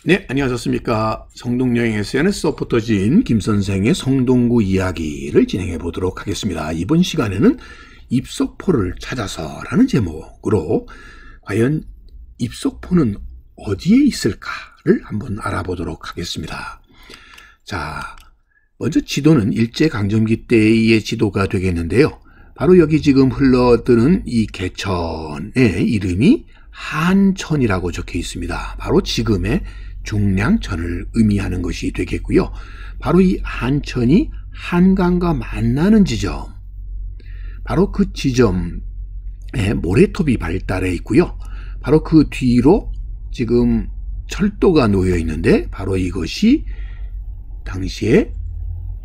네, 안녕하셨습니까. 성동여행에서는 서포터진 김선생의 성동구 이야기를 진행해 보도록 하겠습니다. 이번 시간에는 입석포를 찾아서라는 제목으로 과연 입석포는 어디에 있을까를 한번 알아보도록 하겠습니다. 자, 먼저 지도는 일제강점기 때의 지도가 되겠는데요. 바로 여기 지금 흘러드는 이 개천의 이름이 한천이라고 적혀 있습니다. 바로 지금의 중량천을 의미하는 것이 되겠고요. 바로 이 한천이 한강과 만나는 지점, 바로 그 지점에 모래톱이 발달해 있고요. 바로 그 뒤로 지금 철도가 놓여 있는데 바로 이것이 당시에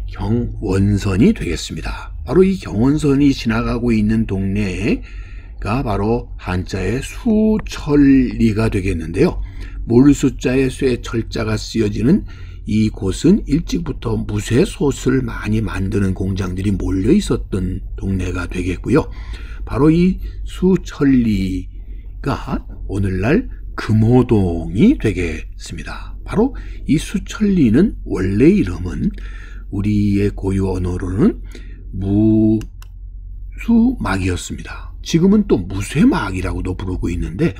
경원선이 되겠습니다. 바로 이 경원선이 지나가고 있는 동네가 바로 한자의 수천리가 되겠는데요. 몰수자의 쇠 철자가 쓰여지는 이곳은 일찍부터 무쇠솥을 많이 만드는 공장들이 몰려 있었던 동네가 되겠고요. 바로 이 수천리가 오늘날 금호동이 되겠습니다. 바로 이 수천리는 원래 이름은 우리의 고유 언어로는 무수막이었습니다. 지금은 또 무쇠막이라고도 부르고 있는데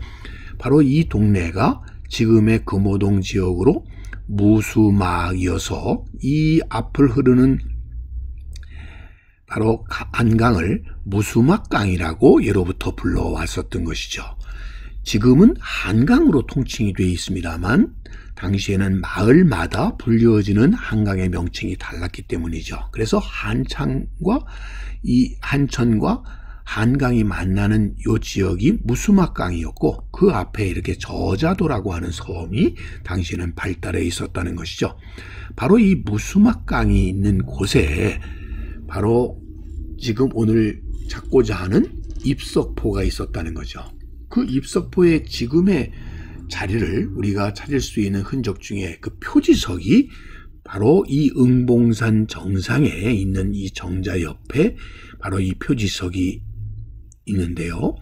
바로 이 동네가 지금의 금호동 지역으로 무수막이어서 이 앞을 흐르는 바로 한강을 무수막강이라고 예로부터 불러왔었던 것이죠. 지금은 한강으로 통칭이 되어 있습니다만 당시에는 마을마다 불려지는 한강의 명칭이 달랐기 때문이죠. 그래서 한천과 한강이 만나는 이 지역이 무수막강이었고 그 앞에 이렇게 저자도라고 하는 섬이 당시에는 발달해 있었다는 것이죠. 바로 이 무수막강이 있는 곳에 바로 지금 오늘 찾고자 하는 입석포가 있었다는 거죠. 그 입석포의 지금의 자리를 우리가 찾을 수 있는 흔적 중에 그 표지석이 바로 이 응봉산 정상에 있는 이 정자 옆에 바로 이 표지석이 있는데요.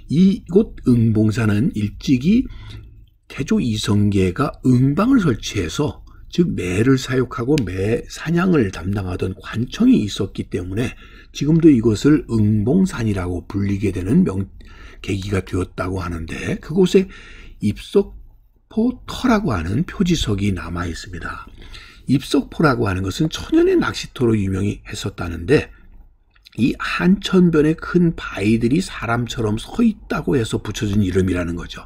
이곳 응봉산은 일찍이 태조 이성계가 응방을 설치해서 즉 매를 사육하고 매 사냥을 담당하던 관청이 있었기 때문에 지금도 이것을 응봉산이라고 불리게 되는 계기가 되었다고 하는데 그곳에 입석포터라고 하는 표지석이 남아 있습니다. 입석포라고 하는 것은 천연의 낚시터로 유명했었다는데 이 한천변에 큰 바위들이 사람처럼 서 있다고 해서 붙여진 이름이라는 거죠.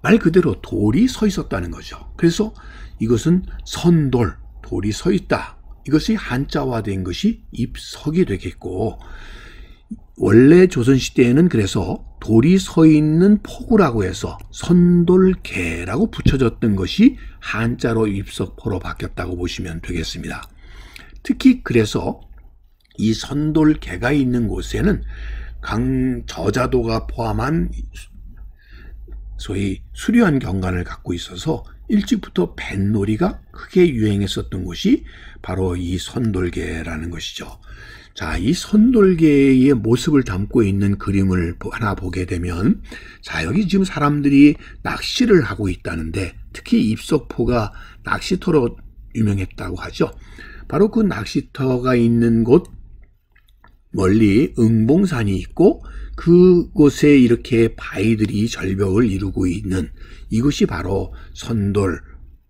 말 그대로 돌이 서 있었다는 거죠. 그래서 이것은 선돌, 돌이 서 있다. 이것이 한자화된 것이 입석이 되겠고 원래 조선시대에는 그래서 돌이 서 있는 포구라고 해서 선돌개라고 붙여졌던 것이 한자로 입석포로 바뀌었다고 보시면 되겠습니다. 특히 그래서 이 선돌개가 있는 곳에는 저자도가 포함한 소위 수려한 경관을 갖고 있어서 일찍부터 뱃놀이가 크게 유행했었던 곳이 바로 이 선돌개라는 것이죠. 자, 이 선돌개의 모습을 담고 있는 그림을 하나 보게 되면 자, 여기 지금 사람들이 낚시를 하고 있다는데 특히 입석포가 낚시터로 유명했다고 하죠. 바로 그 낚시터가 있는 곳 멀리 응봉산이 있고 그곳에 이렇게 바위들이 절벽을 이루고 있는 이것이 바로 선돌이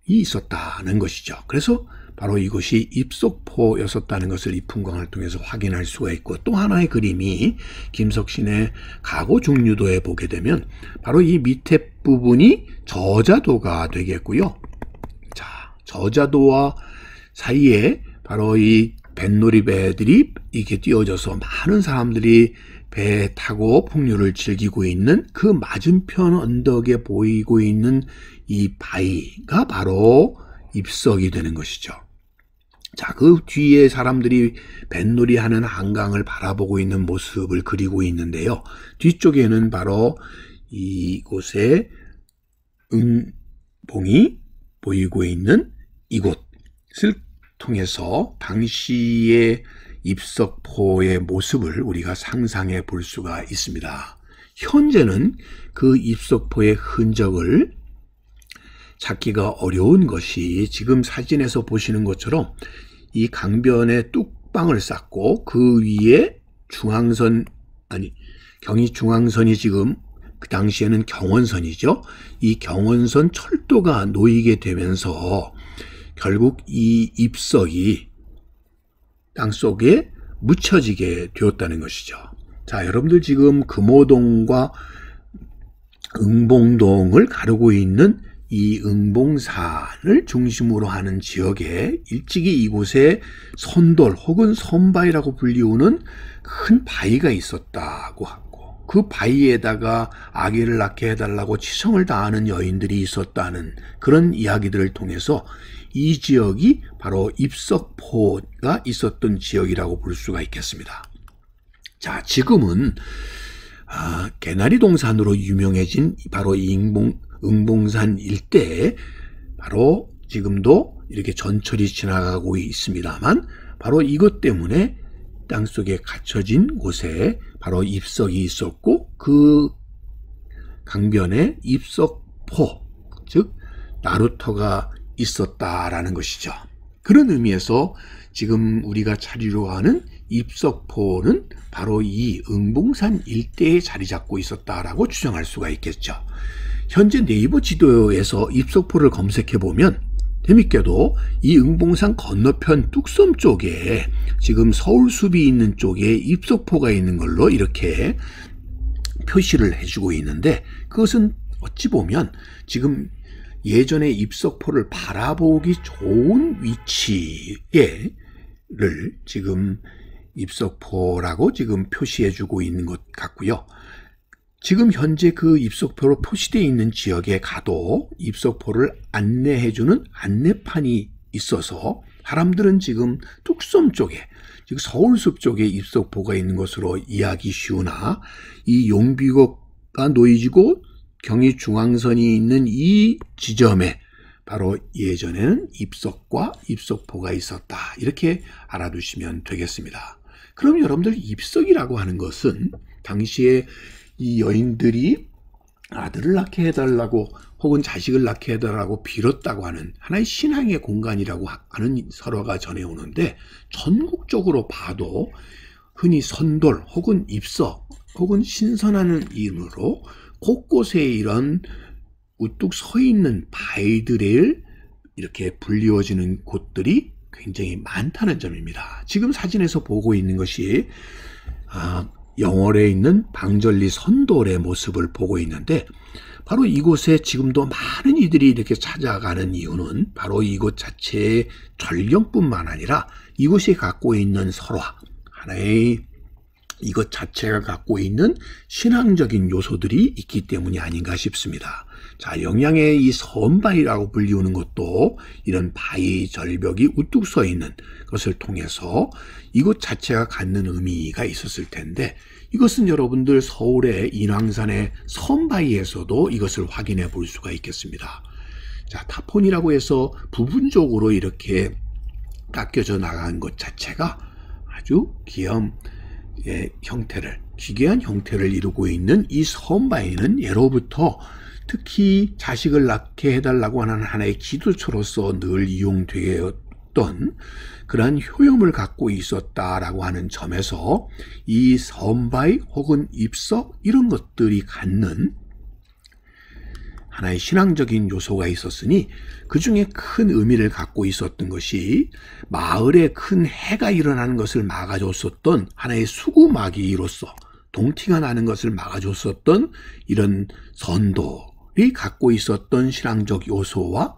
있었다는 것이죠. 그래서 바로 이것이 입석포였었다는 것을 이 풍광을 통해서 확인할 수가 있고 또 하나의 그림이 김석신의 가고중류도에 보게 되면 바로 이 밑에 부분이 저자도가 되겠고요. 자, 저자도와 사이에 바로 이 뱃놀이배들이 이렇게 띄워져서 많은 사람들이 배 타고 풍류를 즐기고 있는 그 맞은편 언덕에 보이고 있는 이 바위가 바로 입석이 되는 것이죠. 자, 그 뒤에 사람들이 뱃놀이 하는 한강을 바라보고 있는 모습을 그리고 있는데요. 뒤쪽에는 바로 이곳에 응봉이 보이고 있는 이곳을 통해서 당시의 입석포의 모습을 우리가 상상해 볼 수가 있습니다. 현재는 그 입석포의 흔적을 찾기가 어려운 것이 지금 사진에서 보시는 것처럼 이 강변에 뚝방을 쌓고 그 위에 경의중앙선이 지금 그 당시에는 경원선이죠. 이 경원선 철도가 놓이게 되면서 결국 이 입석이 땅속에 묻혀지게 되었다는 것이죠. 자, 여러분들 지금 금호동과 응봉동을 가르고 있는 이 응봉산을 중심으로 하는 지역에 일찍이 이곳에 선돌 혹은 선바위라고 불리우는 큰 바위가 있었다고 하고, 그 바위에다가 아기를 낳게 해달라고 치성을 다하는 여인들이 있었다는 그런 이야기들을 통해서 이 지역이 바로 입석포가 있었던 지역이라고 볼 수가 있겠습니다. 자, 지금은 개나리 동산으로 유명해진 바로 이 응봉산 일대에 바로 지금도 이렇게 전철이 지나가고 있습니다만, 바로 이것 때문에 땅속에 갇혀진 곳에 바로 입석이 있었고, 그 강변에 입석포, 즉 나루터가 있었다라는 것이죠. 그런 의미에서 지금 우리가 찾으려 하는 입석포는 바로 이 응봉산 일대에 자리 잡고 있었다라고 추정할 수가 있겠죠. 현재 네이버 지도에서 입석포를 검색해 보면 재밌게도 이 응봉산 건너편 뚝섬 쪽에 지금 서울숲이 있는 쪽에 입석포가 있는 걸로 이렇게 표시를 해주고 있는데, 그것은 어찌 보면 지금 예전에 입석포를 바라보기 좋은 위치를 지금 입석포라고 지금 표시해주고 있는 것 같고요. 지금 현재 그 입석포로 표시되어 있는 지역에 가도 입석포를 안내해주는 안내판이 있어서 사람들은 지금 뚝섬 쪽에, 즉 서울숲 쪽에 입석포가 있는 것으로 이해하기 쉬우나, 이 용비고가 놓이지고 경의중앙선이 있는 이 지점에 바로 예전에는 입석과 입석포가 있었다, 이렇게 알아두시면 되겠습니다. 그럼 여러분들, 입석이라고 하는 것은 당시에 이 여인들이 아들을 낳게 해달라고 혹은 자식을 낳게 해달라고 빌었다고 하는 하나의 신앙의 공간이라고 하는 설화가 전해오는데, 전국적으로 봐도 흔히 선돌 혹은 입석 혹은 신선하는 이름으로 곳곳에 이런 우뚝 서 있는 바위들을 이렇게 불리워지는 곳들이 굉장히 많다는 점입니다. 지금 사진에서 보고 있는 것이 영월에 있는 방절리 선돌의 모습을 보고 있는데, 바로 이곳에 지금도 많은 이들이 이렇게 찾아가는 이유는 바로 이곳 자체의 절경뿐만 아니라 이곳이 갖고 있는 설화, 하나의 이것 자체가 갖고 있는 신앙적인 요소들이 있기 때문이 아닌가 싶습니다. 자, 영양의 이 선바위라고 불리우는 것도 이런 바위 절벽이 우뚝 서 있는 것을 통해서 이곳 자체가 갖는 의미가 있었을 텐데, 이것은 여러분들 서울의 인왕산의 선바위에서도 이것을 확인해 볼 수가 있겠습니다. 자, 타폰이라고 해서 부분적으로 이렇게 깎여져 나간 것 자체가 아주 기괴한 형태를 이루고 있는 이 선바위는 예로부터 특히 자식을 낳게 해달라고 하는 하나의 기도처로서 늘 이용되었던 그러한 효용을 갖고 있었다라고 하는 점에서 이 선바위 혹은 입석, 이런 것들이 갖는 하나의 신앙적인 요소가 있었으니, 그 중에 큰 의미를 갖고 있었던 것이 마을에 큰 해가 일어나는 것을 막아줬었던 하나의 수구마기로서, 동티가 나는 것을 막아줬었던 이런 선돌이 갖고 있었던 신앙적 요소와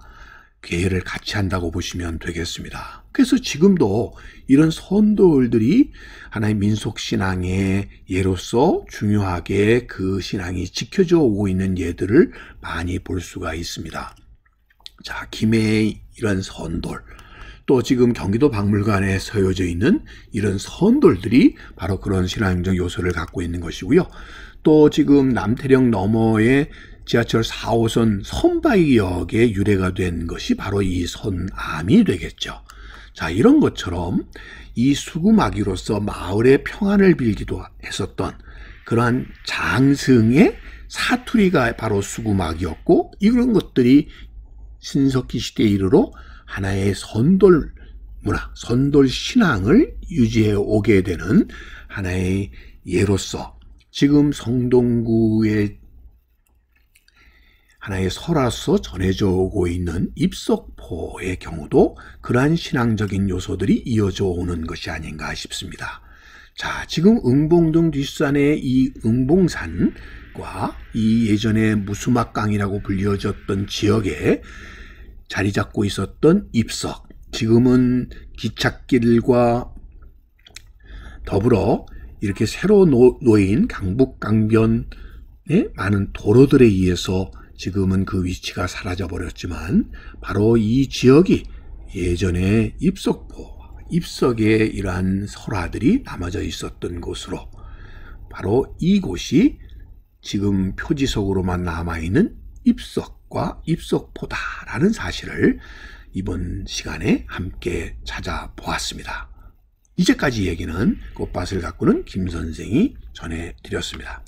계열을 같이 한다고 보시면 되겠습니다. 그래서 지금도 이런 선돌들이 하나의 민속신앙의 예로서 중요하게 그 신앙이 지켜져 오고 있는 예들을 많이 볼 수가 있습니다. 자, 김해의 이런 선돌, 또 지금 경기도 박물관에 서여져 있는 이런 선돌들이 바로 그런 신앙적 요소를 갖고 있는 것이고요. 또 지금 남태령 너머의 지하철 4호선 선바위역에 유래가 된 것이 바로 이 선암이 되겠죠. 자, 이런 것처럼 이 수구마기로서 마을의 평안을 빌기도 했었던 그러한 장승의 사투리가 바로 수구마기였고, 이런 것들이 신석기 시대에 이르러 하나의 선돌 문화, 선돌 신앙을 유지해 오게 되는 하나의 예로서 지금 성동구의 하나의 설화서 전해져 오고 있는 입석포의 경우도 그러한 신앙적인 요소들이 이어져 오는 것이 아닌가 싶습니다. 자, 지금 응봉동 뒷산의 이 응봉산과 이 예전에 무수막강이라고 불려졌던 지역에 자리 잡고 있었던 입석, 지금은 기찻길과 더불어 이렇게 새로 놓인 강북강변의 많은 도로들에 의해서 지금은 그 위치가 사라져 버렸지만 바로 이 지역이 예전에 입석의 이러한 설화들이 남아져 있었던 곳으로 바로 이곳이 지금 표지석으로만 남아있는 입석과 입석포다라는 사실을 이번 시간에 함께 찾아보았습니다. 이제까지 얘기는 꽃밭을 가꾸는 김 선생이 전해드렸습니다.